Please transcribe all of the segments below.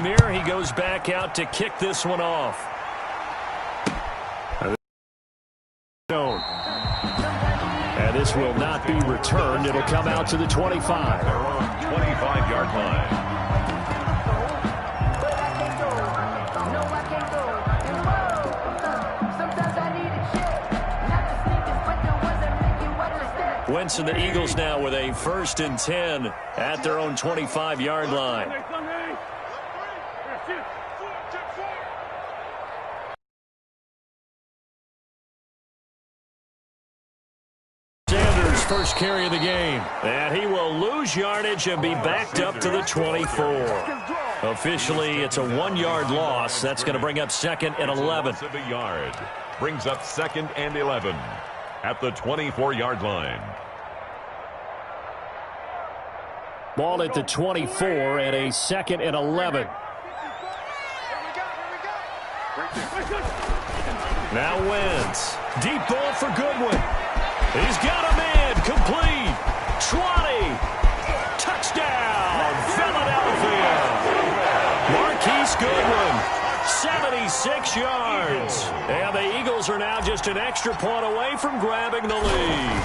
from here. He goes back out to kick this one off. And this will not be returned. It'll come out to the 25. 25-yard line. Wentz and the Eagles now with a 1st and 10 at their own 25-yard line. Sanders' first carry of the game. And he will lose yardage and be backed up to the 24. Officially, it's a 1-yard loss. That's going to bring up 2nd and 11. Brings up 2nd and 11 at the 24-yard line. Ball at the 24 and a 2nd and 11. Now Wentz. Deep ball for Goodwin. He's got a man. Complete. 20. Touchdown. Philadelphia. Marquise Goodwin. 76 yards. And the Eagles are now just an extra point away from grabbing the lead.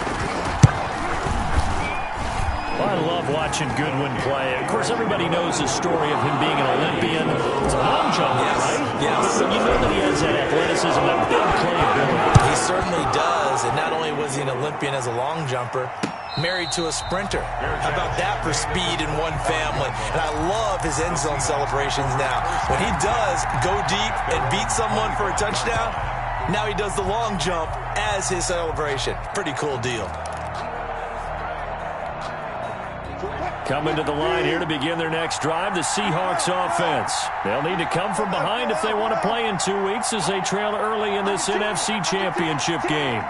Well, I love watching Goodwin play. Of course, everybody knows the story of him being an Olympian. It's a long jump, right? Yes. But you know that he has that athleticism, that big playability. He certainly does. And not only was he an Olympian as a long jumper, married to a sprinter. How about that for speed in one family? And I love his end zone celebrations now. When he does go deep and beat someone for a touchdown, now he does the long jump as his celebration. Pretty cool deal. Coming to the line here to begin their next drive, the Seahawks offense. They'll need to come from behind if they want to play in 2 weeks as they trail early in this NFC Championship game.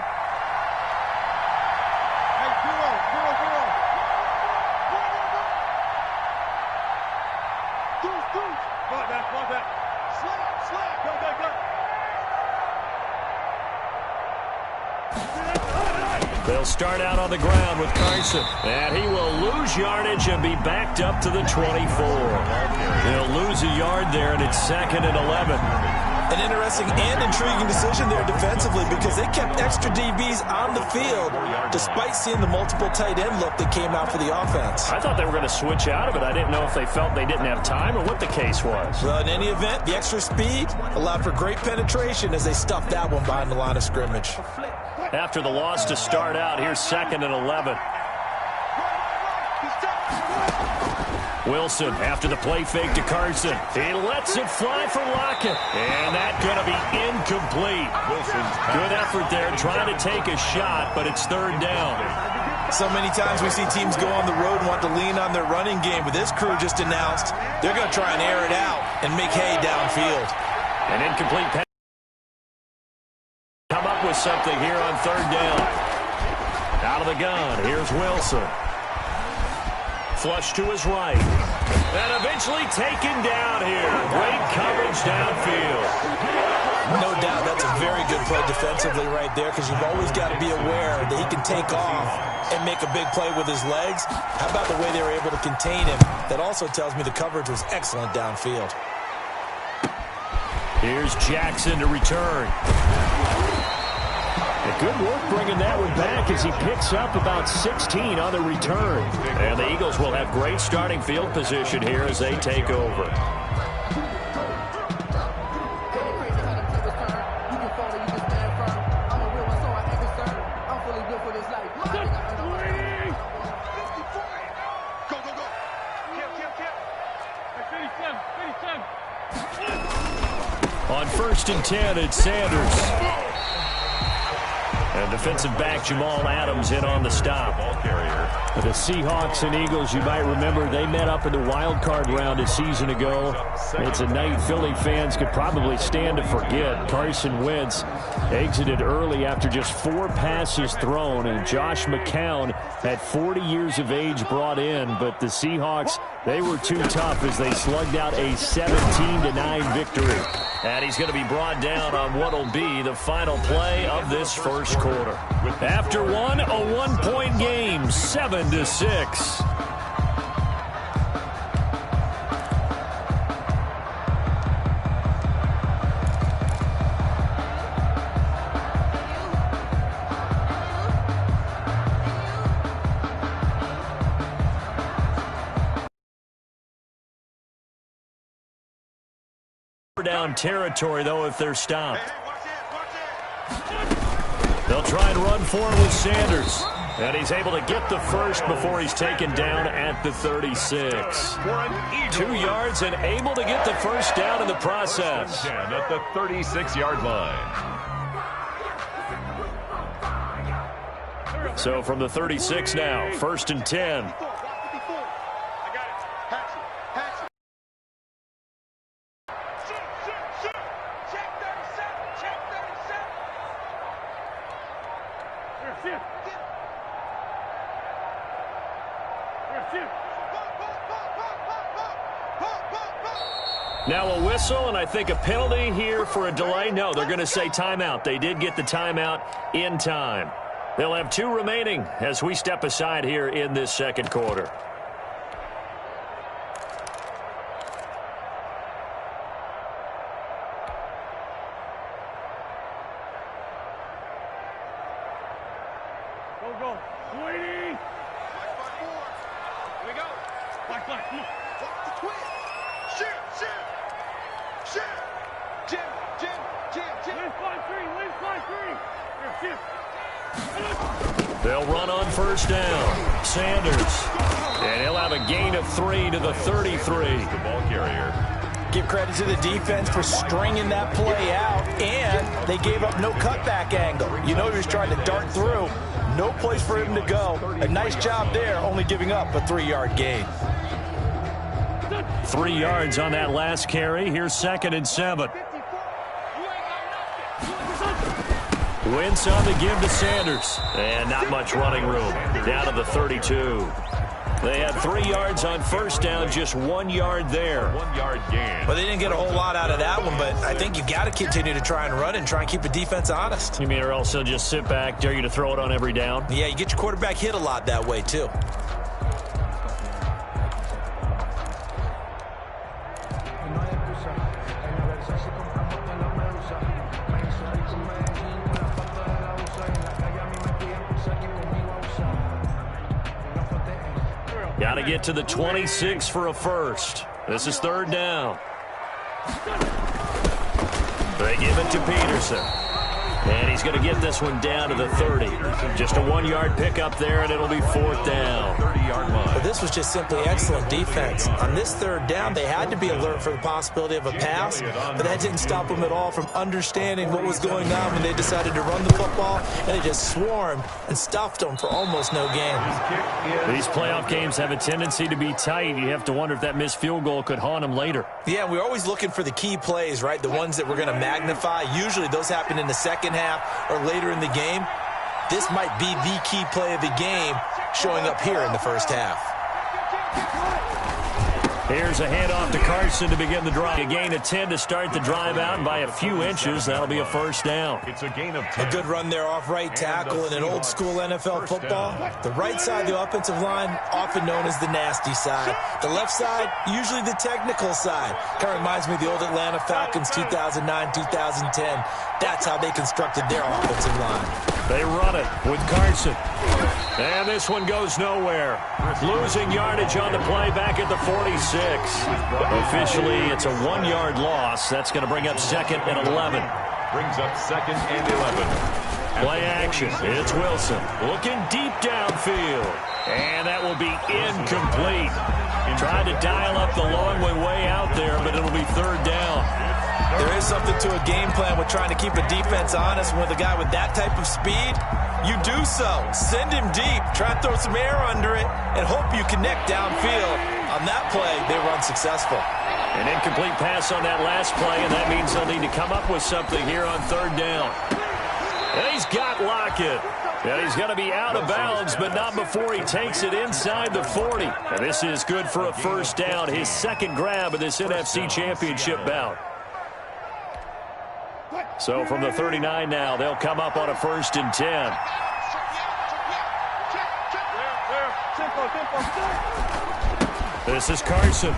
They'll start out on the ground with Carson. And he will lose yardage and be backed up to the 24. He'll lose a yard there, and it's 2nd and 11. An interesting and intriguing decision there defensively because they kept extra DBs on the field despite seeing the multiple tight end look that came out for the offense. I thought they were going to switch out of it. I didn't know if they felt they didn't have time or what the case was. Well, in any event, the extra speed allowed for great penetration as they stuffed that one behind the line of scrimmage. After the loss to start out, here's 2nd and 11. Wilson after the play fake to Carson. He lets it fly for Lockett. And that's going to be incomplete. Good effort there trying to take a shot, but it's 3rd down. So many times we see teams go on the road and want to lean on their running game, but this crew just announced they're going to try and air it out and make hay downfield. An incomplete pass. Come up with something here on 3rd down. Out of the gun, here's Wilson. Flush to his right. And eventually taken down here. Great coverage downfield. No doubt that's a very good play defensively right there because you've always got to be aware that he can take off and make a big play with his legs. How about the way they were able to contain him? That also tells me the coverage was excellent downfield. Here's Jackson to return. Good work bringing that one back as he picks up about 16 on the return. And the Eagles will have great starting field position here as they take over. On 1st and 10, it's Sanders. And defensive back Jamal Adams in on the stop. The Seahawks and Eagles, you might remember, they met up in the wild card round a season ago. It's a night Philly fans could probably stand to forget. Carson Wentz exited early after just 4 passes thrown, and Josh McCown at 40 years of age brought in. But the Seahawks, they were too tough as they slugged out a 17-9 victory. And he's going to be brought down on what will be the final play of this first quarter. After one, a 1-point game, 7-6. down territory, though, if they're stopped. They'll try and run for it with Sanders. And he's able to get the first before he's taken down at the 36. 2 yards and able to get the first down in the process. At the 36-yard line. So from the 36 now, 1st and 10. Now a whistle, and I think a penalty here for a delay. No, they're going to say timeout. They did get the timeout in time. They'll have 2 remaining as we step aside here in this second quarter. Go. 20. Here we go. Black, come on. Walk the twist. Shoot. Jim. Lean fly three. Here, shoot. They'll run on first down. Sanders. And he'll have a gain of 3 to the 33. The ball carrier. Give credit to the defense for stringing that play out, and they gave up no cutback angle. You know he was trying to dart through. No place for him to go. A nice job there, only giving up a 3-yard gain. 3 yards on that last carry. Here's 2nd and 7. Wentz on the give to Sanders. And not much running room. Down to the 32. They had 3 yards on first down, just 1 yard there. 1 yard gain. Well, they didn't get a whole lot out of that one, but I think you got to continue to try and run and try and keep the defense honest. You mean or else they'll just sit back, dare you to throw it on every down? Yeah, you get your quarterback hit a lot that way, too. Got to get to the 26 for a first. This is 3rd down. They give it to Peterson. And he's going to get this one down to the 30. Just a 1-yard pickup there, and it'll be 4th down. 30-yard line. But this was just simply excellent defense. On this 3rd down, they had to be alert for the possibility of a pass, but that didn't stop them at all from understanding what was going on when they decided to run the football, and they just swarmed and stuffed them for almost no gain. These playoff games have a tendency to be tight. You have to wonder if that missed field goal could haunt them later. Yeah, we're always looking for the key plays, right? The ones that we're going to magnify. Usually those happen in the second half or later in the game. This might be the key play of the game showing up here in the first half. Here's a handoff to Carson to begin the drive. A gain of 10 to start the drive out, and by a few inches, that'll be a first down. It's a gain of 10. A good run there off right tackle in an old school NFL football. The right side of the offensive line, often known as the nasty side. The left side, usually the technical side. Kind of reminds me of the old Atlanta Falcons 2009, 2010. That's how they constructed their offensive line. They run it with Carson. And this one goes nowhere. Losing yardage on the play back at the 46. Officially, it's a 1-yard loss. That's going to bring up 2nd and 11. Brings up 2nd and 11. Play action. It's Wilson looking deep downfield. And that will be incomplete. Tried to dial up the long way out there, but it'll be 3rd down. There is something to a game plan with trying to keep a defense honest. With a guy with that type of speed, you do so. Send him deep. Try and throw some air under it and hope you connect downfield. On that play, they were unsuccessful. An incomplete pass on that last play, and that means they'll need to come up with something here on 3rd down. And he's got Lockett. And he's going to be out of bounds, but not before he takes it inside the 40. And this is good for a first down, his 2nd grab of this NFC Championship bout. So from the 39 now, they'll come up on a 1st and 10. This is Carson.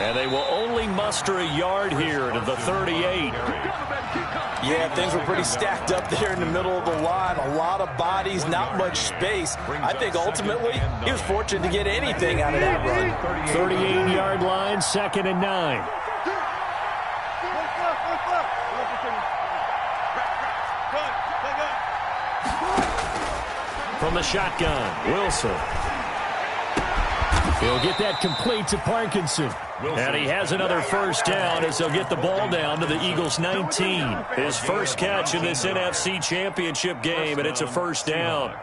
And they will only muster a yard here to the 38. Yeah, things were pretty stacked up there in the middle of the line. A lot of bodies, not much space. I think ultimately he was fortunate to get anything out of that run. 38-yard line, 2nd and 9. from the shotgun. Wilson. He'll get that complete to Parkinson. And he has another first down as they'll get the ball down to the Eagles' 19. His first catch in this NFC Championship game, and it's a first down.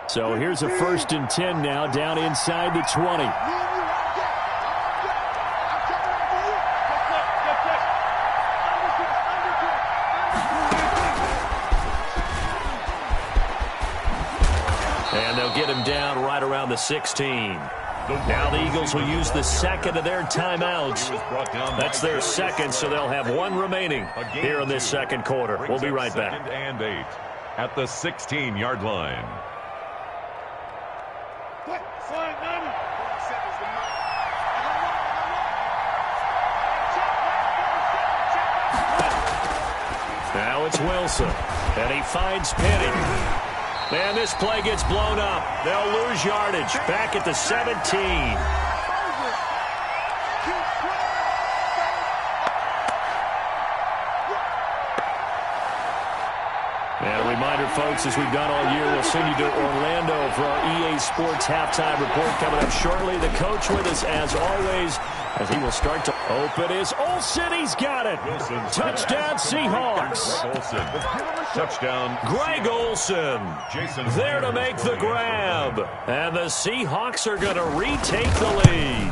So here's a 1st and 10 now, down inside the 20. And they'll get him down right around the 16. Now the Eagles will use the second of their timeouts. That's their second, so they'll have one remaining here in this second quarter. We'll be right back. 2nd and 8 at the 16-yard line. Now it's Wilson, and he finds Penny. And this play gets blown up. They'll lose yardage back at the 17. And a reminder, folks, as we've done all year, we'll send you to Orlando for our EA Sports halftime report coming up shortly. The coach with us, as always, as he will start to open his Olsen. He's got it. Touchdown, Seahawks. Touchdown. Greg Olsen there to make the grab. And the Seahawks are going to retake the lead.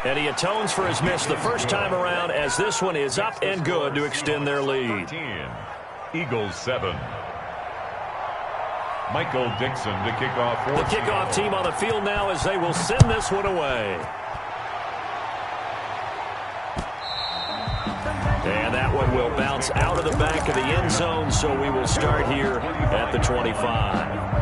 And he atones for his miss the first time around, as this one is up and good to extend their lead. Eagles 7. Michael Dixon to kick off. The kickoff team on the field now as they will send this one away. And that one will bounce out of the back of the end zone, so we will start here at the 25.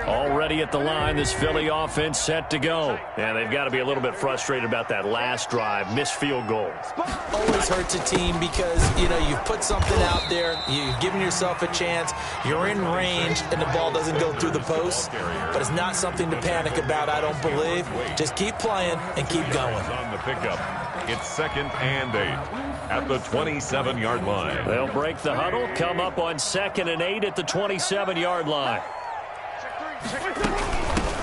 Already at the line, this Philly offense set to go. And they've got to be a little bit frustrated about that last drive, missed field goal. Always hurts a team because, you've put something out there, you've given yourself a chance, you're in range, and the ball doesn't go through the post. But it's not something to panic about, I don't believe. Just keep playing and keep going. On the pickup, it's 2nd and 8 at the 27-yard line. They'll break the huddle, come up on 2nd and 8 at the 27-yard line.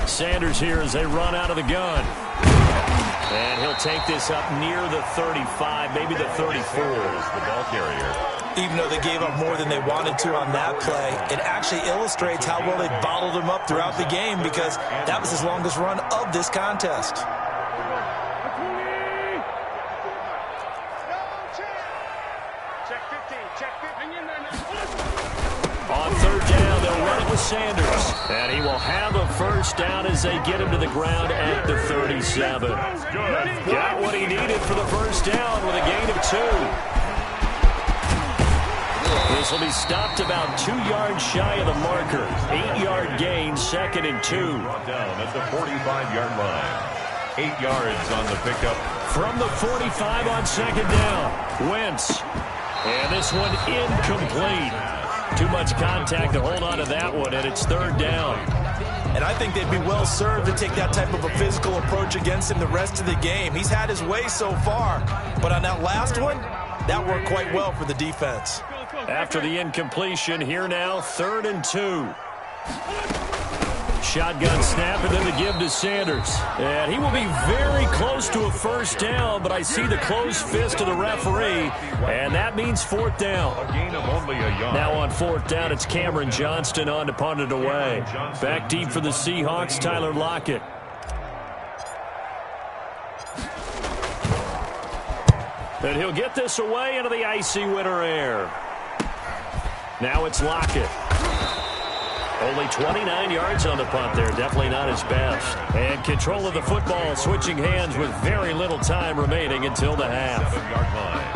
Sanders here as they run out of the gun. And he'll take this up near the 35, maybe the 34 is the ball carrier. Even though they gave up more than they wanted to on that play, it actually illustrates how well they bottled him up throughout the game, because that was his longest run of this contest. On 3rd down, they'll run it with Sanders. And he will have a first down as they get him to the ground at the 37. Got what he needed for the first down with a gain of 2. This will be stopped about 2 yards shy of the marker. 8-yard gain, 2nd and 2. Down at the 45-yard line. 8 yards on the pickup. From the 45 on 2nd down. Wentz. And this one incomplete. Too much contact to hold on to that one, and it's 3rd down. And I think they'd be well served to take that type of a physical approach against him the rest of the game. He's had his way so far, but on that last one, that worked quite well for the defense. After the incompletion, here now, 3rd and 2. Shotgun snap, and then the give to Sanders. And he will be very close to a first down, but I see the closed fist of the referee, and that means 4th down. A gain of only a yard. Now on 4th down, it's Cameron Johnston on to punt it away. Back deep for the Seahawks, Tyler Lockett. And he'll get this away into the icy winter air. Now it's Lockett. Only 29 yards on the punt there. Definitely not his best. And control of the football, switching hands with very little time remaining until the half. 7-yard line.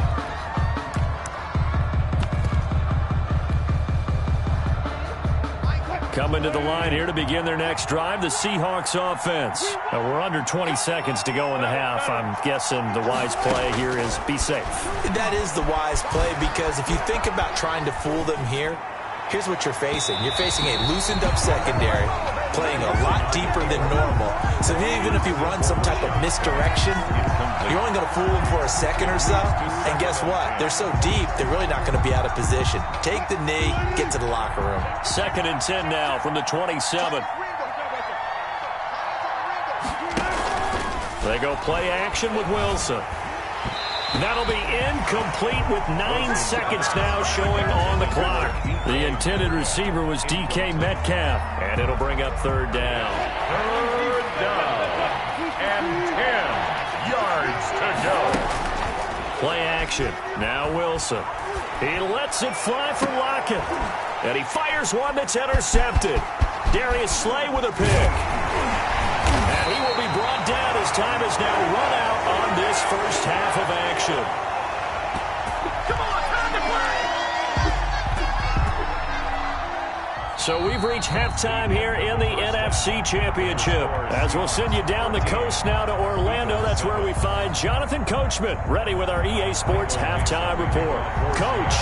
Coming to the line here to begin their next drive, the Seahawks offense. We're under 20 seconds to go in the half. I'm guessing the wise play here is be safe. That is the wise play, because if you think about trying to fool them here, here's what you're facing. You're facing a loosened up secondary. playing a lot deeper than normal. So even if you run some type of misdirection, you're only going to fool them for a second or so. And guess what? They're so deep, they're really not going to be out of position. Take the knee, get to the locker room. 2nd and 10 now from the 27. They go play action with Wilson. That'll be incomplete with 9 seconds now showing on the clock. The intended receiver was DK Metcalf, and it'll bring up 3rd down. 3rd down and 10 yards to go. Play action. Now Wilson. He lets it fly for Lockett. And he fires one that's intercepted. Darius Slay with a pick. And he will be brought down as time is now run out on this first half of action. Come on, time to play! So we've reached halftime here in the NFC Championship. As we'll send you down the coast now to Orlando, that's where we find Jonathan Coachman ready with our EA Sports Halftime Report. Coach.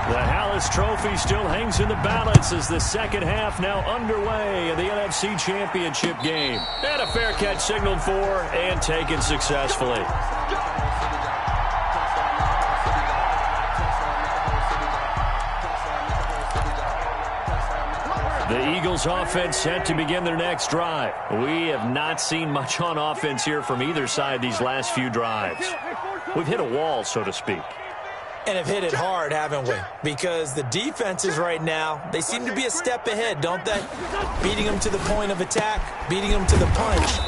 The Hallis Trophy still hangs in the balance as the second half now underway in the NFC Championship game. And a fair catch signaled for and taken successfully. The Eagles offense set to begin their next drive. We have not seen much on offense here from either side these last few drives. We've hit a wall, so to speak. And have hit it hard, haven't we? Because the defenses right now, they seem to be a step ahead, don't they? Beating them to the point of attack, beating them to the punch.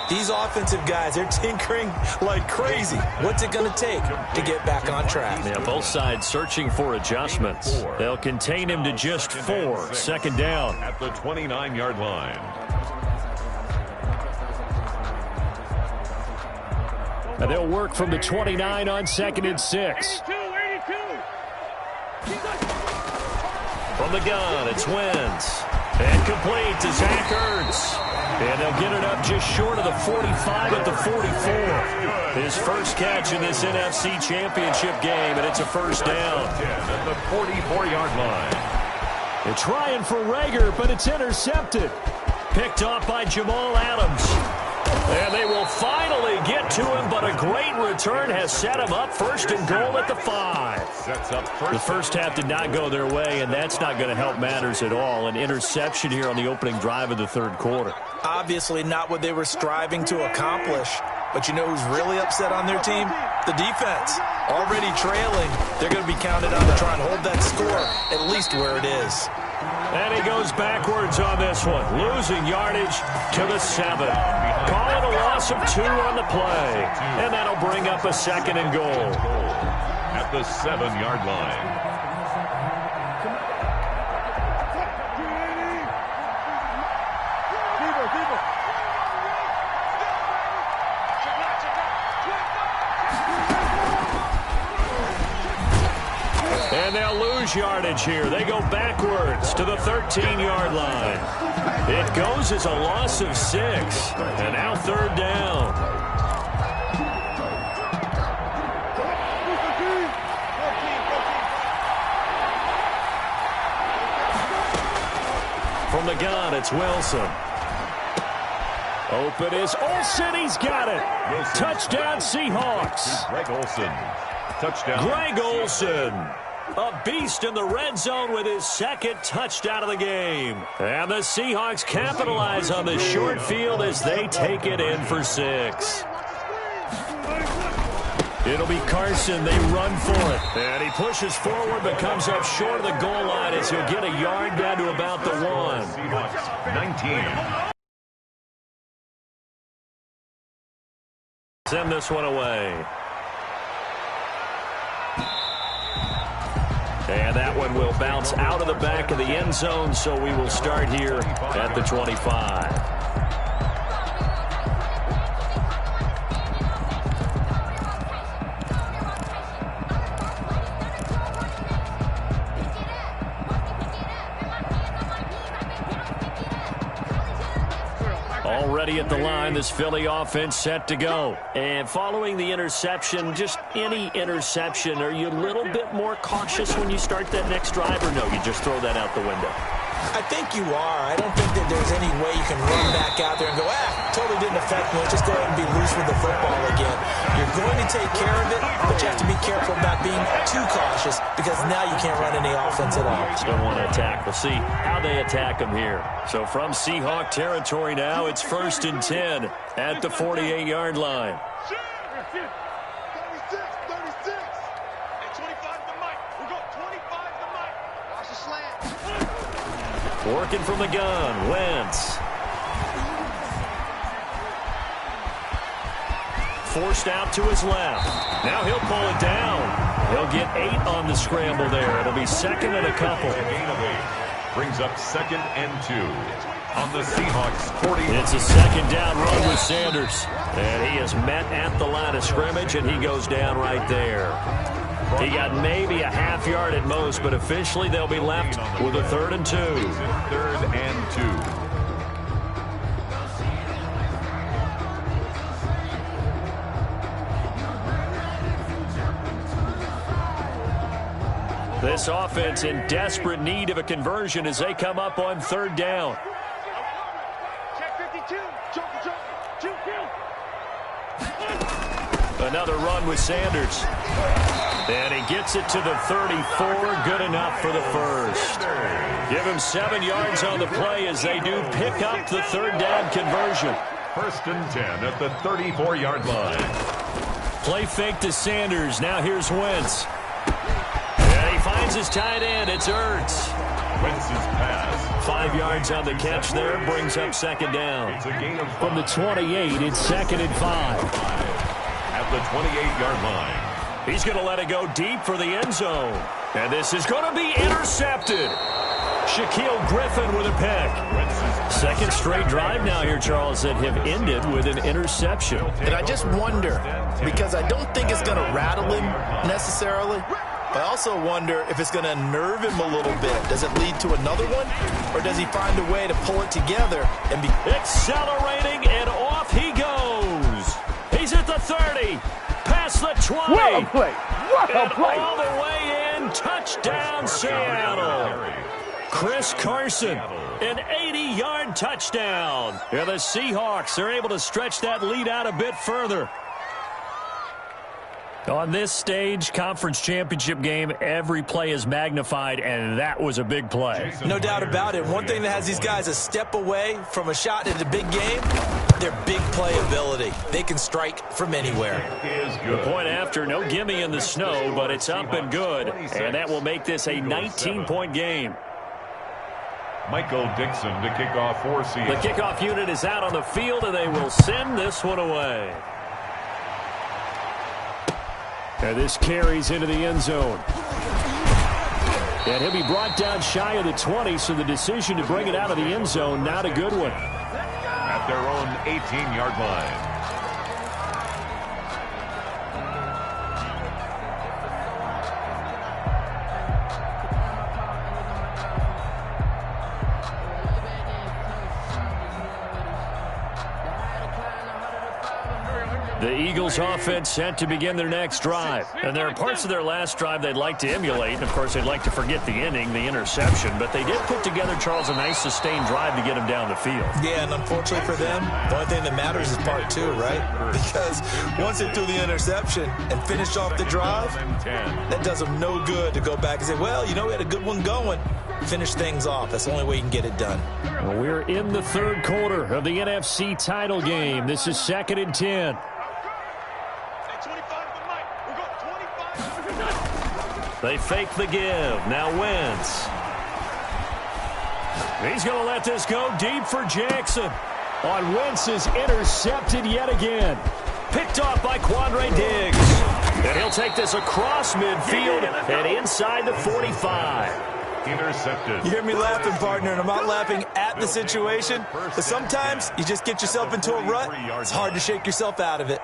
These offensive guys, they're tinkering like crazy. What's it going to take to get back on track? Yeah, both sides searching for adjustments. They'll contain him to just 4. 2nd down. At the 29-yard line. And they'll work from the 29 on 2nd and 6. From the gun, it's Wentz. And complete to Zach Ertz. And they'll get it up just short of the 45 at the 44. His first catch in this NFC Championship game, and it's a 1st down. At the 44-yard line. They're trying for Rager, but it's intercepted. Picked off by Jamal Adams. And they will finally get to him, but a great return has set him up 1st and goal at the 5. Sets up The first half did not go their way, and that's not going to help matters at all. An interception here on the opening drive of the 3rd quarter. Obviously not what they were striving to accomplish. But you know who's really upset on their team? The defense. Already trailing. They're going to be counted on to try and hold that score at least where it is. And he goes backwards on this one, losing yardage to the 7. Call it a loss of 2 on the play. And that'll bring up a 2nd and goal. At the 7-yard line. And they'll lose yardage here. They go backwards to the 13-yard line. It goes as a loss of 6. And now 3rd down. From the gun, it's Wilson. Open is Olsen. He's got it. Wilson. Touchdown, Seahawks. Greg Olsen. Touchdown. Greg Olsen, a beast in the red zone with his 2nd touchdown of the game. And the Seahawks capitalize on the short field as they take it in for 6. It'll be Carson. They run for it. And he pushes forward but comes up short of the goal line as he'll get a yard down to about the 1. Seahawks 19. Send this one away. And that one will bounce out of the back of the end zone, so we will start here at the 25. ready at the line. This Philly offense set to go. And following the interception, just any interception, are you a little bit more cautious when you start that next drive, or no, you just throw that out the window? I think you are. I don't think that there's any way you can run back out there and go, totally didn't affect me. Let's just go ahead and be loose with the football again. You're going to take care of it, but you have to be careful about being too cautious because now you can't run any offense at all. Still want to attack. We'll see how they attack them here. So from Seahawk territory now, it's 1st and 10 at the 48-yard line. 36. Hey, 25 to Mike. We'll go 25 to Mike. Watch the slant. Working from the gun, Wentz. Forced out to his left. Now he'll pull it down. He'll get 8 on the scramble there. It'll be 2nd and a couple. A gain of 8. Brings up 2nd and 2 on the Seahawks 40. It's a 2nd down run with Sanders. And he is met at the line of scrimmage, and he goes down right there. He got maybe a half yard at most, but officially they'll be left with a 3rd and 2. 3rd and 2. This offense in desperate need of a conversion as they come up on 3rd down. Check 52. Joker. Another run with Sanders. And he gets it to the 34. Good enough for the first. Give him 7 yards on the play as they do pick up the 3rd down conversion. 1st and 10 at the 34-yard line. Play fake to Sanders. Now here's Wentz. And he finds his tight end. It's Ertz. Wentz's pass. 5 yards on the catch there. Brings up 2nd down. It's a gain of 5. From the 28, it's 2nd and 5. At the 28-yard line. He's going to let it go deep for the end zone. And this is going to be intercepted. Shaquille Griffin with a pick. 2nd straight drive now here, Charles, that have ended with an interception. And I just wonder, because I don't think it's going to rattle him necessarily, but I also wonder if it's going to nerve him a little bit. Does it lead to another one, or does he find a way to pull it together and be accelerating, and off he goes. He's at the 30, past the 20. Well played. Well played. All the way in, touchdown Seattle. Chris Carson, an 80-yard touchdown. And the Seahawks are able to stretch that lead out a bit further. On this stage, conference championship game, every play is magnified, and that was a big play. No doubt about it. One thing that has these guys a step away from a shot at the big game, their big play ability. They can strike from anywhere. The point after, no gimme in the snow, but it's up and good, and that will make this a 19-point game. Michael Dixon to kick off for Seattle. The kickoff unit is out on the field, and they will send this one away. And this carries into the end zone. And he'll be brought down shy of the 20, so the decision to bring it out of the end zone, not a good one. At their own 18-yard line. The Eagles offense set to begin their next drive. And there are parts of their last drive they'd like to emulate. And, of course, they'd like to forget the ending, the interception. But they did put together, Charles, a nice sustained drive to get him down the field. Yeah, and unfortunately for them, the only thing that matters is part 2, right? Because once they threw the interception and finished off the drive, that does them no good to go back and say, well, you know, we had a good one going. Finish things off. That's the only way you can get it done. Well, we're in the 3rd quarter of the NFC title game. This is 2nd and 10. They fake the give. Now Wentz. He's going to let this go deep for Jackson. On Wentz is intercepted yet again. Picked off by Quandre Diggs. And he'll take this across midfield and inside the 45. Intercepted. You hear me laughing, partner, and I'm not laughing at the situation. But sometimes you just get yourself into a rut. It's hard to shake yourself out of it.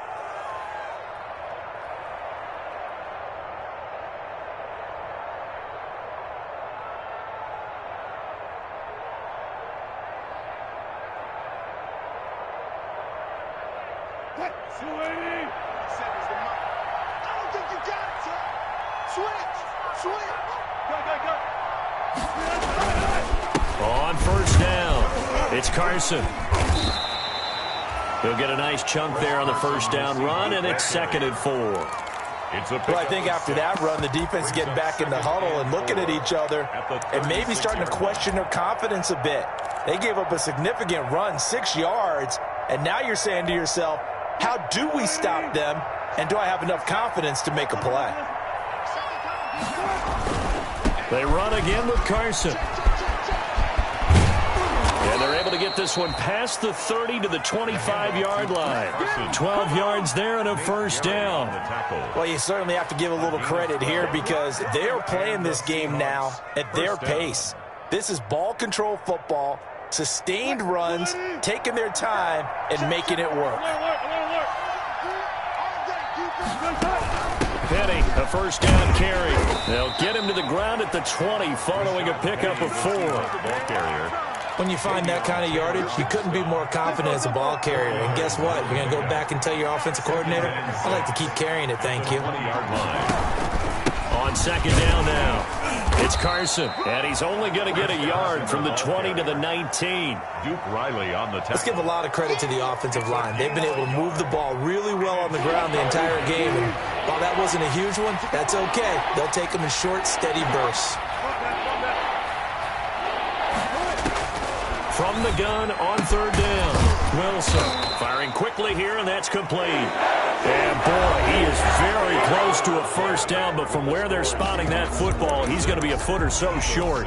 Seven's the mic. I don't think you got it, sir. Switch. On first down, it's Carson. He'll get a nice chunk there on the first down run, and it's 2nd and 4. Well, I think after that run, the defense is getting back in the huddle and looking at each other and maybe starting to question their confidence a bit. They gave up a significant run, 6 yards, and now you're saying to yourself, how do we stop them, and do I have enough confidence to make a play? They run again with Carson. And they're able to get this one past the 30 to the 25-yard line. 12 yards there and a first down. Well, you certainly have to give a little credit here because they're playing this game now at their pace. This is ball control football, sustained runs, taking their time, and making it work. Penny, a first down carry. They'll get him to the ground at the 20 following a pickup of 4. When you find that kind of yardage, you couldn't be more confident as a ball carrier. And guess what? You're going to go back and tell your offensive coordinator, I'd like to keep carrying it, thank you. On second down now, it's Carson. And he's only going to get a yard from the 20 to the 19. Duke Riley on the tackle. Let's give a lot of credit to the offensive line. They've been able to move the ball really well on the ground the entire game. And while that wasn't a huge one, that's okay. They'll take them in short, steady bursts. From the gun on third down, Wilson firing quickly here, and that's complete. And, boy, he is very close to a first down, but from where they're spotting that football, he's going to be a foot or so short.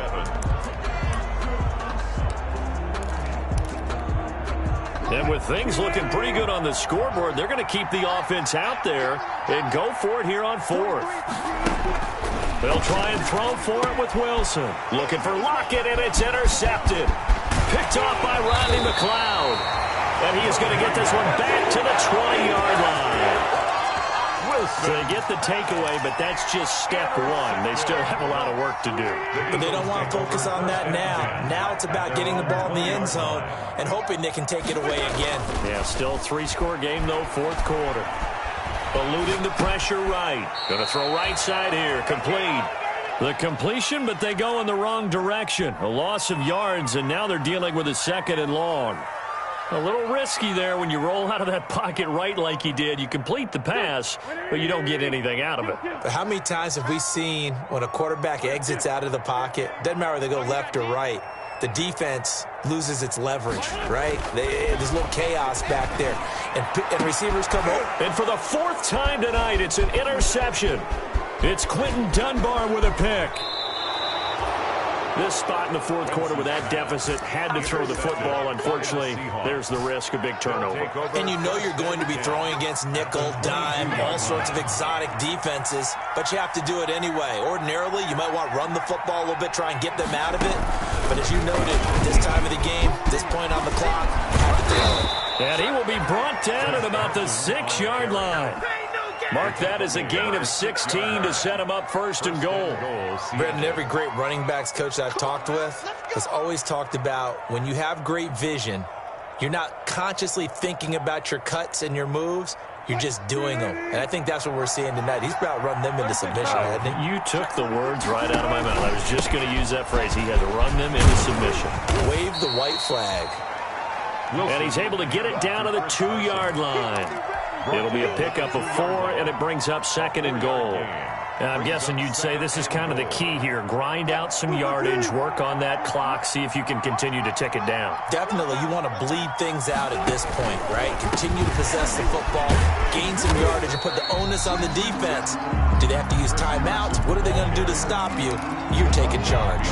And with things looking pretty good on the scoreboard, they're going to keep the offense out there and go for it here on 4th. They'll try and throw for it with Wilson. Looking for Lockett, and it's intercepted. Picked off by Riley McLeod. And he is going to get this one back to the 20-yard line. So they get the takeaway, but that's just step one. They still have a lot of work to do. But they don't want to focus on that now. Now it's about getting the ball in the end zone and hoping they can take it away again. Yeah, still 3-score game, though, 4th quarter. Eluding the pressure right. Going to throw right side here. Complete. The completion, but they go in the wrong direction. A loss of yards, and now they're dealing with a 2nd and long. A little risky there when you roll out of that pocket right like he did. You complete the pass, but you don't get anything out of it. But how many times have we seen when a quarterback exits out of the pocket, doesn't matter whether they go left or right, the defense loses its leverage, right? There's a little chaos back there, and receivers come over. And for the 4th time tonight, it's an interception. It's Quinton Dunbar with a pick. This spot in the 4th quarter with that deficit had to throw the football. Unfortunately, there's the risk of big turnover. And you know you're going to be throwing against nickel, dime, all sorts of exotic defenses, but you have to do it anyway. Ordinarily, you might want to run the football a little bit, try and get them out of it. But as you noted, this time of the game, this point on the clock, have to throw it. And he will be brought down at about the 6-yard line. Mark that as a gain of 16 to set him up 1st and goal. Brendan, every great running backs coach I've talked with has always talked about when you have great vision, you're not consciously thinking about your cuts and your moves, you're just doing them. And I think that's what we're seeing tonight. He's about to run them into submission, hasn't he? You took the words right out of my mouth. I was just going to use that phrase. He had to run them into submission. Wave the white flag. And he's able to get it down to the 2-yard line. It'll be a pickup of 4, and it brings up 2nd and goal. And I'm guessing you'd say this is kind of the key here. Grind out some yardage, work on that clock, see if you can continue to tick it down. Definitely, you want to bleed things out at this point, right? Continue to possess the football, gain some yardage, and put the onus on the defense. Do they have to use timeouts? What are they going to do to stop you? You're taking charge.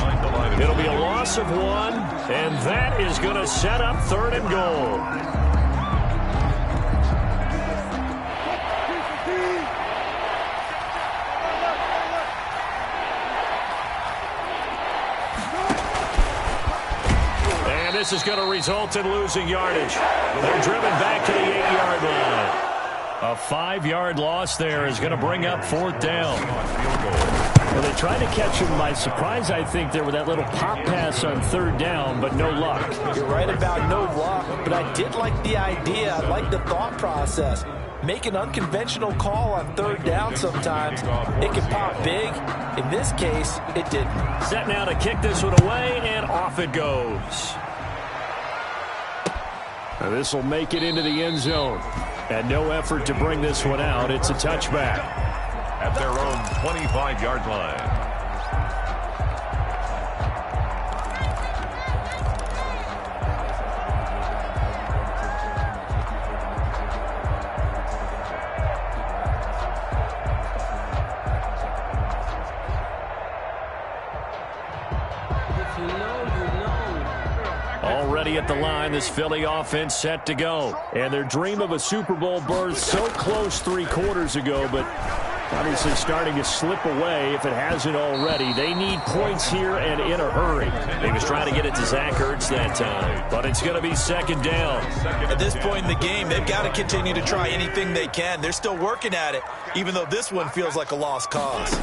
It'll be a loss of 1, and that is going to set up 3rd and goal. This is going to result in losing yardage. They're driven back to the 8-yard line. A 5-yard loss there is going to bring up 4th down. Well, they tried to catch him by surprise, I think, there with that little pop pass on 3rd down, but no luck. You're right about no luck, but I did like the idea. I like the thought process. make an unconventional call on third down sometimes. It can pop big. In this case, it didn't. Set now to kick this one away, and off it goes. This will make it into the end zone. And no effort to bring this one out. It's a touchback. At their own 25-yard line. Already at the line, this Philly offense set to go. And their dream of a Super Bowl berth so close 3 quarters ago, but obviously starting to slip away if it hasn't already. They need points here and in a hurry. He was trying to get it to Zach Ertz that time, but it's going to be second down. At this point in the game, they've got to continue to try anything they can. They're still working at it, even though this one feels like a lost cause.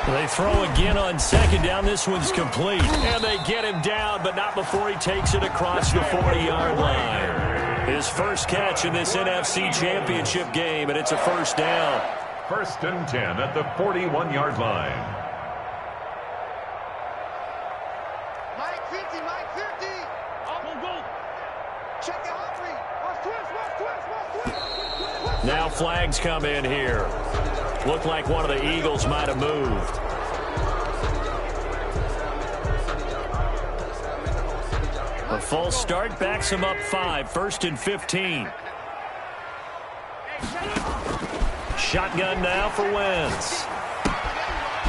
They throw again on second down. This one's complete. And they get him down, but not before he takes it across the 40-yard line. His first catch in this NFC Championship game, and it's a first down. 1st and 10 at the 41-yard line. Mike 50, Mike 50. Go. Check it out, twist. Now flags come in here. Looked like one of the Eagles might have moved. A false start backs him up 5. 1st and 15. Shotgun now for Wentz.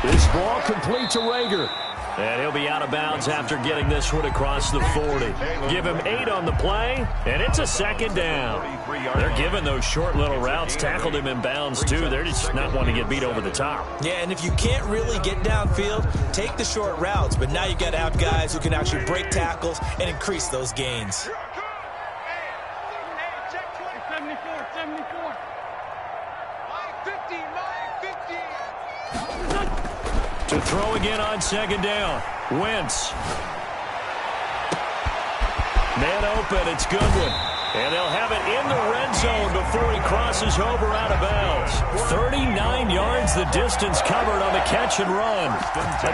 This ball complete to Rager. And he'll be out of bounds after getting this one across the 40. Give him 8 on the play, and it's a second down. They're giving those short little routes. Tackled him in bounds, too. They're just not wanting to get beat over the top. Yeah, and if you can't really get downfield, take the short routes. But now you've got to have guys who can actually break tackles and increase those gains. To throw again on second down. Wentz. Man open. It's Goodwin. And they'll have it in the red zone before he crosses over out of bounds. 39 yards the distance covered on the catch and run.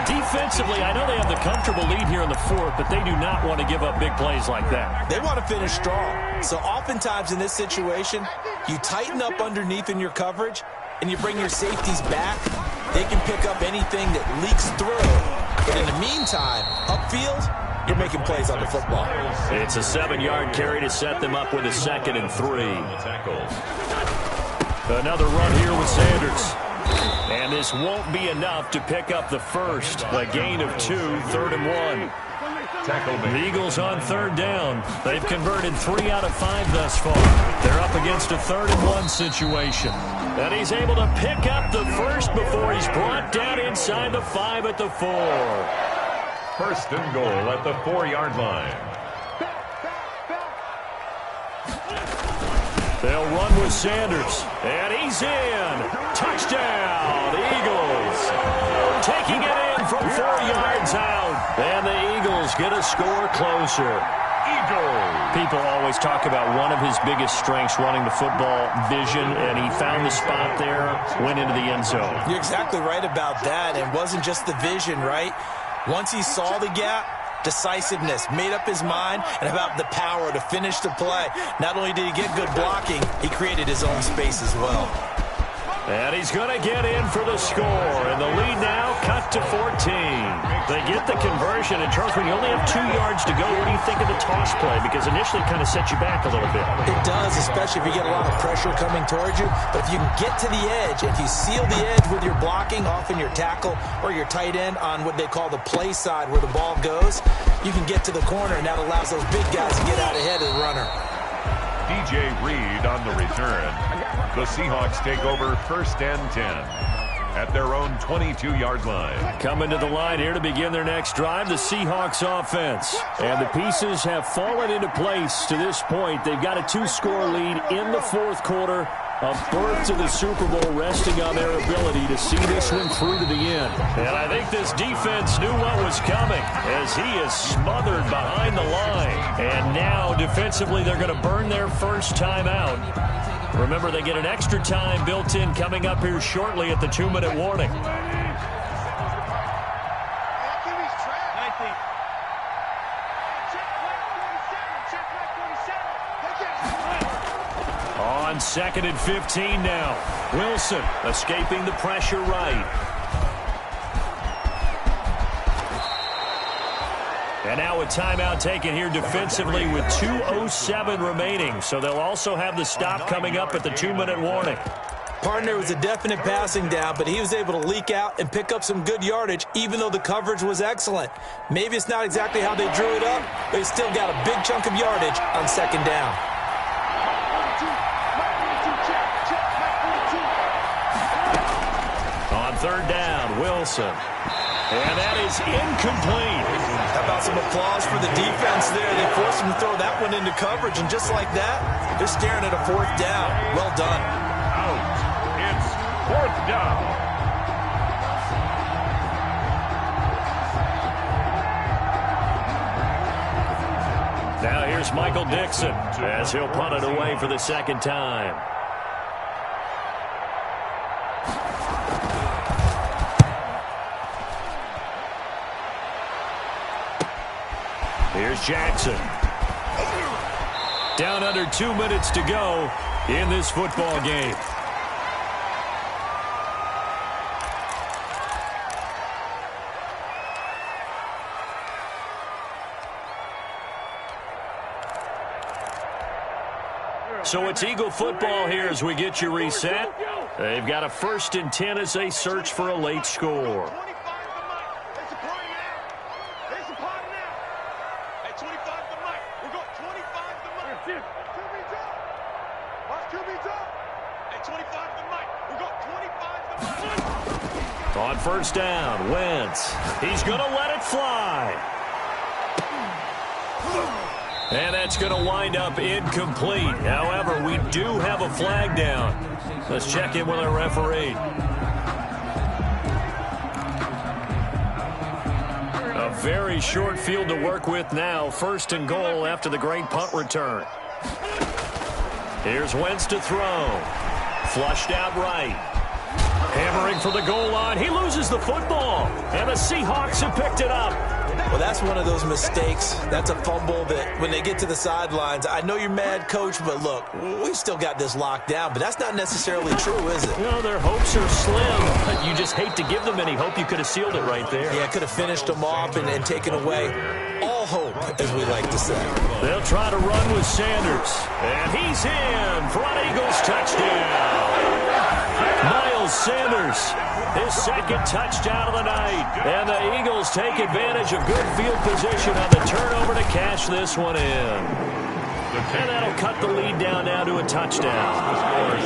Defensively, I know they have the comfortable lead here in the 4th, but they do not want to give up big plays like that. They want to finish strong. So oftentimes in this situation, you tighten up underneath in your coverage, and you bring your safeties back. They can pick up anything that leaks through. But in the meantime, upfield, you're making plays on the football. It's a 7-yard carry to set them up with a 2nd and 3. Another run here with Sanders. And this won't be enough to pick up the first. A gain of 2, 3rd and 1. The Eagles on 3rd down. They've converted 3 out of 5 thus far. They're up against a 3rd and 1 situation. And he's able to pick up the first before he's brought down inside the 5 at the 4. 1st and goal at the 4-yard line. They'll run with Sanders. And he's in. Touchdown, Eagles. Taking it in from 4 yards out. And the Eagles get a score closer. People always talk about one of his biggest strengths running the football, vision, and he found the spot there, went into the end zone. You're exactly right about that. It wasn't just the vision, right? Once he saw the gap, decisiveness, made up his mind, and about the power to finish the play. Not only did he get good blocking, he created his own space as well. And he's going to get in for the score. And the lead now cut to 14. They get the conversion. And, Charles, when you only have 2 yards to go, what do you think of the toss play? Because initially it kind of sets you back a little bit. It does, especially if you get a lot of pressure coming towards you. But if you can get to the edge, if you seal the edge with your blocking, often your tackle or your tight end on what they call the play side where the ball goes, you can get to the corner, and that allows those big guys to get out ahead of the runner. DJ Reed on the return. The Seahawks take over 1st and 10 at their own 22-yard line. Coming to the line here to begin their next drive, the Seahawks offense. And the pieces have fallen into place to this point. They've got a 2-score lead in the 4th quarter. A berth to the Super Bowl resting on their ability to see this one through to the end. And I think this defense knew what was coming as he is smothered behind the line. And now defensively they're going to burn their first time out. Remember, they get an extra time built in coming up here shortly at the 2-minute warning. On 2nd and 15 now. Wilson escaping the pressure right. And now a timeout taken here defensively with 2:07 remaining. So they'll also have the stop coming up at the 2-minute warning. Partner was a definite passing down, but he was able to leak out and pick up some good yardage, even though the coverage was excellent. Maybe it's not exactly how they drew it up, but he still got a big chunk of yardage on 2nd down. On 3rd down, Wilson. And that is incomplete. How about some applause for the defense there? They forced him to throw that one into coverage, and just like that, they're staring at a 4th down. Well done. Out. It's 4th down. Now here's Michael Dixon as he'll punt it away for the 2nd time. Here's Jackson. Down under 2 minutes to go in this football game. So it's Eagle football here as we get you reset. They've got a 1st and 10 as they search for a late score. On 1st down, Wentz. He's going to let it fly. And that's going to wind up incomplete. However, we do have a flag down. Let's check in with our referee. A very short field to work with now. 1st and goal after the great punt return. Here's Wentz to throw. Flushed out right. Hammering for the goal line. He loses the football. And the Seahawks have picked it up. Well, that's one of those mistakes. That's a fumble that when they get to the sidelines, I know you're mad, Coach, but look, we still got this locked down. But that's not necessarily true, is it? No, their hopes are slim. But you just hate to give them any hope. You could have sealed it right there. Yeah, could have finished them off and taken away all hope, as we like to say. They'll try to run with Sanders. And he's in for an Eagles touchdown. Miles Sanders, his 2nd touchdown of the night. And the Eagles take advantage of good field position on the turnover to cash this one in. And that'll cut the lead down now to a touchdown.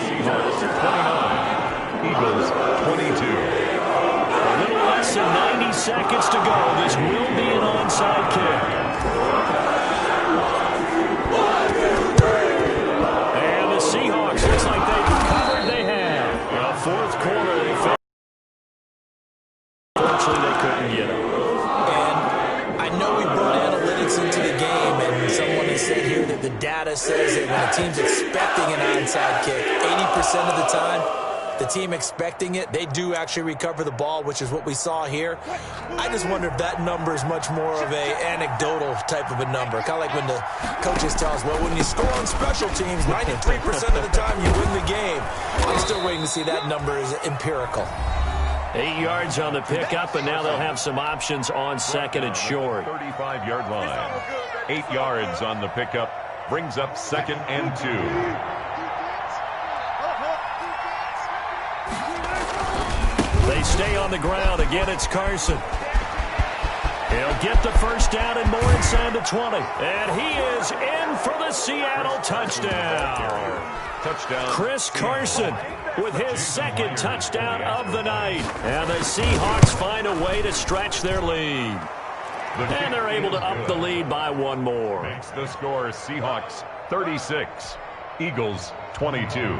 Seahawks 29. Eagles 22. A little less than 90 seconds to go. This will be an onside kick. And the Seahawks, looks like they've recovered. They have. 4th quarter, they fell. Unfortunately, they couldn't get it. And I know we brought analytics into the game, and someone has said here that the data says that when a team's expecting an onside kick, 80% of the time, the team expecting it, they do actually recover the ball, which is what we saw here. I just wonder if that number is much more of a anecdotal type of a number. Kind of like when the coaches tell us, well, when you score on special teams, 93% of the time you win the game. I'm still waiting to see that number is empirical. 8 yards on the pickup, and now they'll have some options on 2nd and short. 35-yard line. 8 yards on the pickup. Brings up 2nd and 2. They stay on the ground. Again, it's Carson. He'll get the 1st down and more inside the 20. And he is in for the Seattle touchdown. Touchdown. Chris Carson with his 2nd touchdown of the night. And the Seahawks find a way to stretch their lead. And they're able to up the lead by one more. Makes the score Seahawks 36, Eagles 22.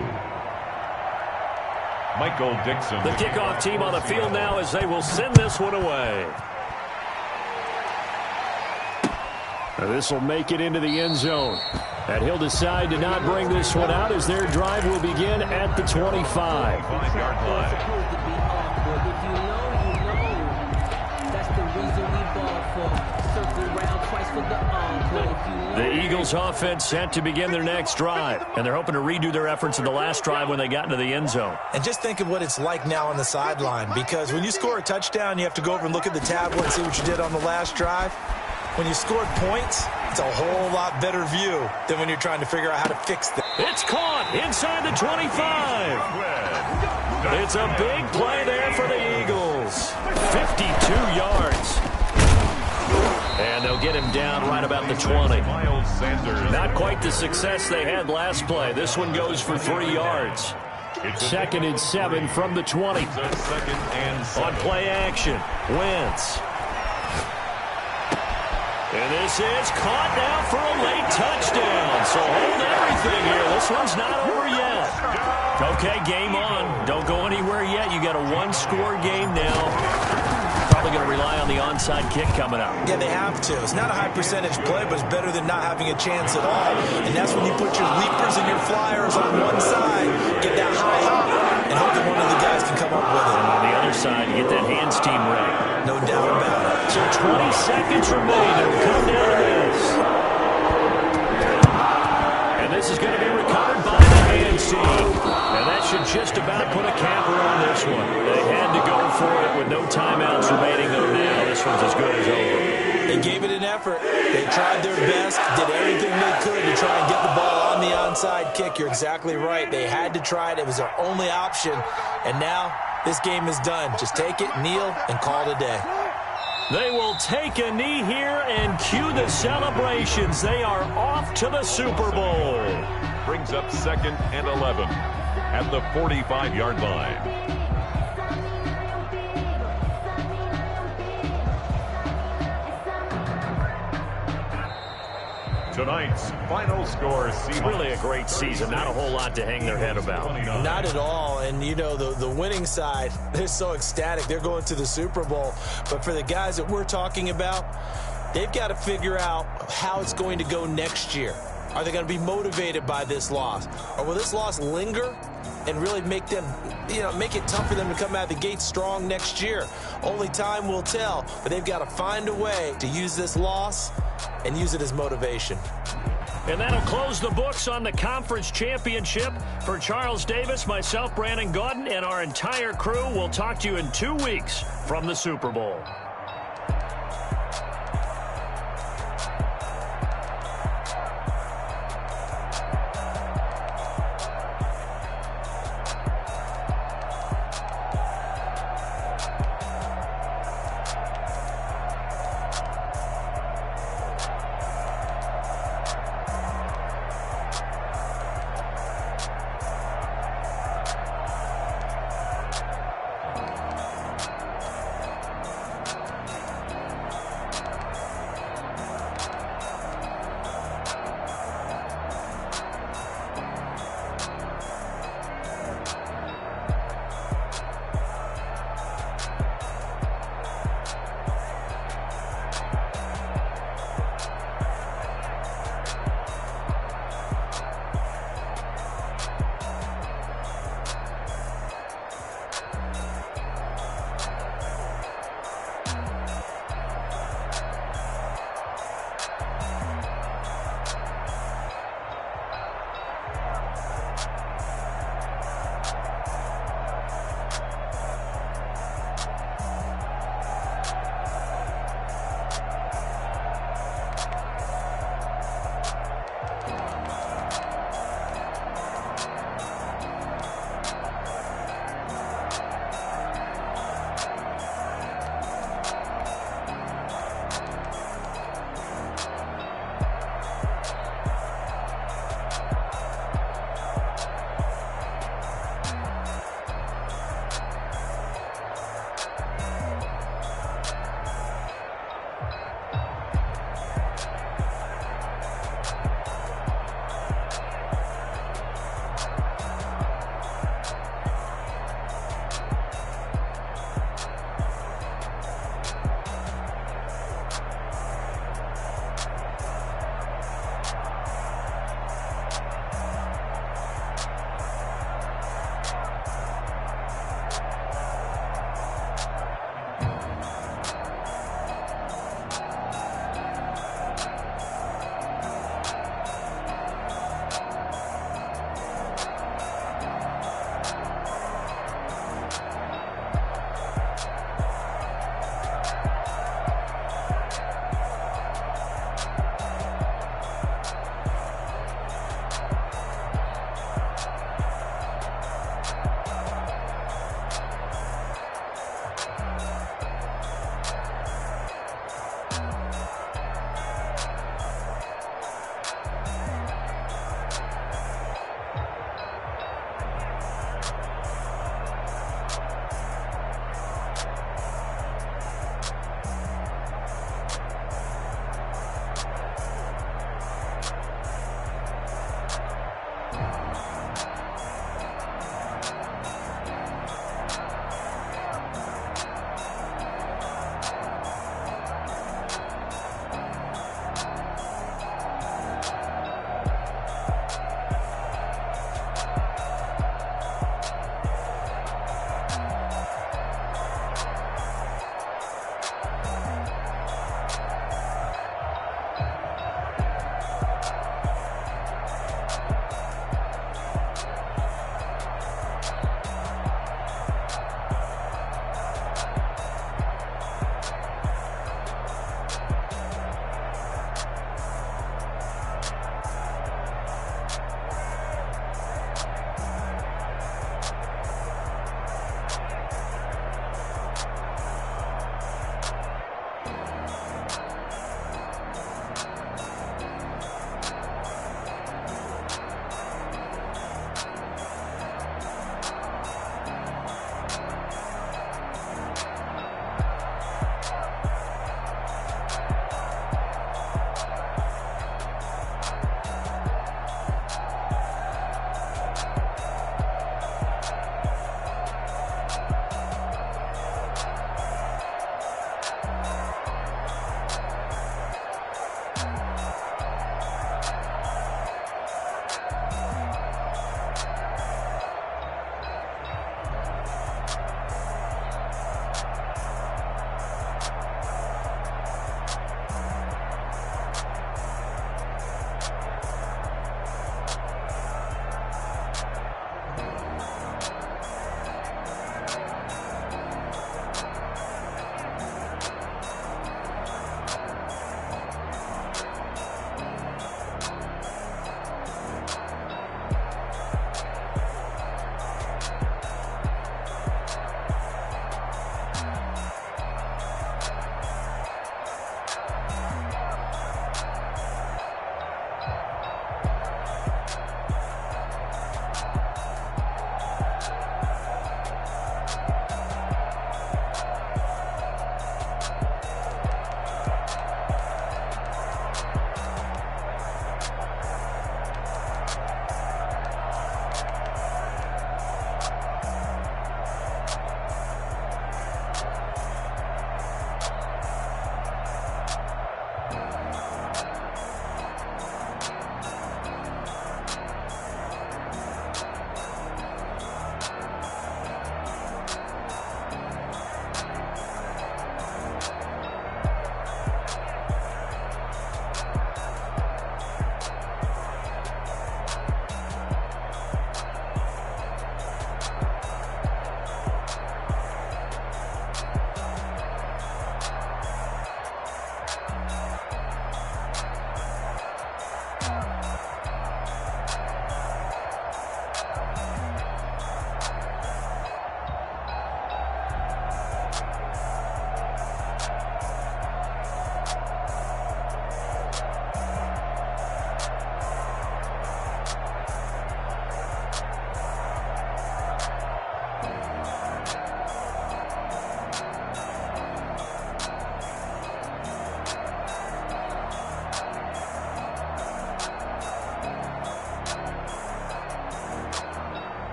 Michael Dixon. The kickoff team on the field now as they will send this one away. This will make it into the end zone. And he'll decide to not bring this one out as their drive will begin at the 25. 5-yard line. The Eagles offense set to begin their next drive, and they're hoping to redo their efforts in the last drive when they got into the end zone. And just think of what it's like now on the sideline, because when you score a touchdown, you have to go over and look at the tablet and see what you did on the last drive. When you scored points, it's a whole lot better view than when you're trying to figure out how to fix things. It's caught inside the 25. It's a big play there for the Eagles. 52 yards. And they'll get him down right about the 20. Miles Sanders. Not quite the success they had last play. This one goes for 3 yards. Second and 7 from the 20. Second and 7. On play action, Wentz. And this is caught now for a late touchdown. So hold everything here. This one's not over yet. Okay, game on. Don't go anywhere yet. You got a one-score game now. Probably going to rely on the onside kick coming up. Yeah, they have to. It's not a high percentage play, but it's better than not having a chance at all. And that's when you put your leapers and your flyers on one side, get that high hop, and hope that one of the guys can come up with it. And on the other side, you get that hands team ready. No doubt about it. So 20 seconds remain. It'll come down to this. And this is going to be recovered by the hands team. And that should just about put a capper on this one. They had to go for it with no timeouts remaining, though now this one's as good as over. They gave it an effort. They tried their best, did everything they could to try and get the ball on the onside kick. You're exactly right. They had to try it. It was their only option. And now this game is done. Just take it, kneel, and call it a day. They will take a knee here and cue the celebrations. They are off to the Super Bowl. Brings up second and 11 at the 45-yard line. Tonight's final score, Seahawks. Really a great season. Not a whole lot to hang their head about. Not at all. And, you know, the winning side, they're so ecstatic. They're going to the Super Bowl. But for the guys that we're talking about, they've got to figure out how it's going to go next year. Are they going to be motivated by this loss? Or will this loss linger and really make them, make it tough for them to come out of the gate strong next year? Only time will tell. But they've got to find a way to use this loss and use it as motivation. And that'll close the books on the conference championship. For Charles Davis, myself, Brandon Gaudin, and our entire crew, we'll talk to you in 2 weeks from the Super Bowl.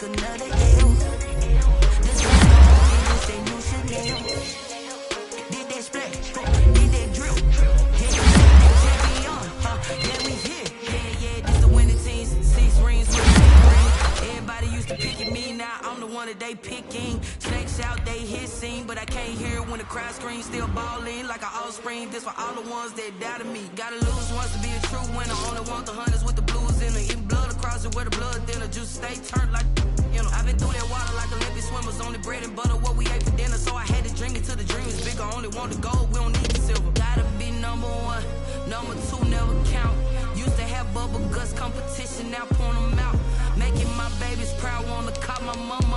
take another L. This was no they new Chanel. Did that splash, did that drill. Champion, yeah, we here. Yeah, this the winning team. 6 rings with a big ring. Everybody used to pick at me, now I'm the one that they picking. Snakes out, they hissing, but I can't hear it when the crowd screams. Still balling like an offspring. This for all the ones that doubted me. Gotta lose once to be a true winner. Only want the hunters with the blues in it. Eating blood across it where the blood thinner. Juice stay turned like, you know. I've been through that water like Olympic swimmers. Only bread and butter what we ate for dinner. So I had to drink it till the dream is bigger. Only want the gold, we don't need the silver. Gotta be number 1, number 2 never count. Used to have bubble guts competition, now point them out. Making my babies proud, wanna cop my mama